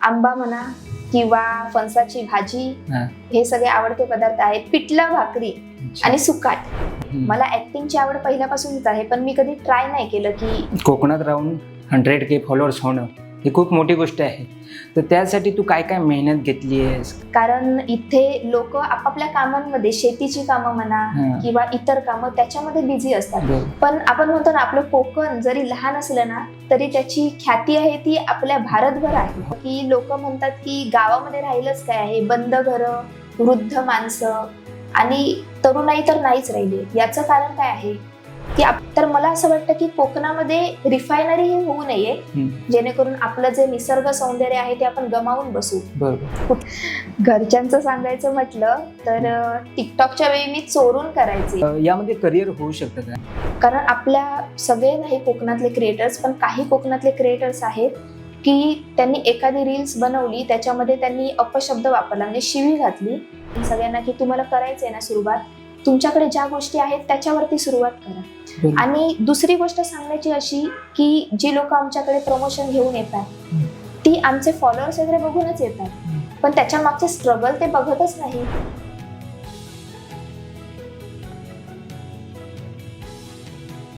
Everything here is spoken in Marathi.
आंबा म्हणा किंवा फणसाची भाजी, हे सगळे आवडते पदार्थ आहेत. पिठलं भाकरी आणि सुकाट. मला ऍक्टिंगची आवड पहिल्यापासूनच आहे, पण मी कधी ट्राय नाही केलं की कोकणात राहून 100K फॉलोअर्स होणं ही खूप मोठी गोष्ट आहे. तर त्यासाठी तू काय काय मेहनत घेतली आहेस? कारण इथे लोक आपापल्या कामांमध्ये, शेतीची कामं म्हणा किंवा इतर कामं, त्याच्यामध्ये बिझी असतात. पण आपण म्हणतो ना, आपलं कोकण जरी लहान असलं ना तरी त्याची ख्याती आहे ती आपल्या भारतभर आहे. की लोक म्हणतात की गावामध्ये राहिलंच काय आहे, बंद घरं, वृद्ध माणसं आणि तरुणाई तर नाहीच राहिली. याचं कारण काय आहे की तर मला असं वाटतं की कोकणामध्ये रिफायनरी हे होऊ नये, जेणेकरून आपलं जे निसर्ग सौंदर्य आहे ते आपण गमावून बसू. घरच्यांचं सांगायचं म्हटलं तर टिकटॉकच्या वेळी मी चोरून करायचे. यामध्ये करिअर होऊ शकतं का? कारण आपल्या सगळे नाही कोकणातले क्रिएटर्स, पण काही कोकणातले क्रिएटर्स आहेत की त्यांनी एखादी रील्स बनवली, त्याच्यामध्ये त्यांनी अपशब्द वापरला, म्हणजे शिवी घातली सगळ्यांना की तुम्हाला करायचंय ना सुरुवात, तुमच्याकडे ज्या गोष्टी आहेत त्याच्यावरती सुरुवात करा. आणि दुसरी गोष्ट सांगायची अशी की जी लोक आमच्याकडे प्रमोशन घेऊन येतात ती आमचे फॉलोअर्स वगैरे बघूनच येतात, पण त्याच्या मागचे स्ट्रगल ते बघतच नाही.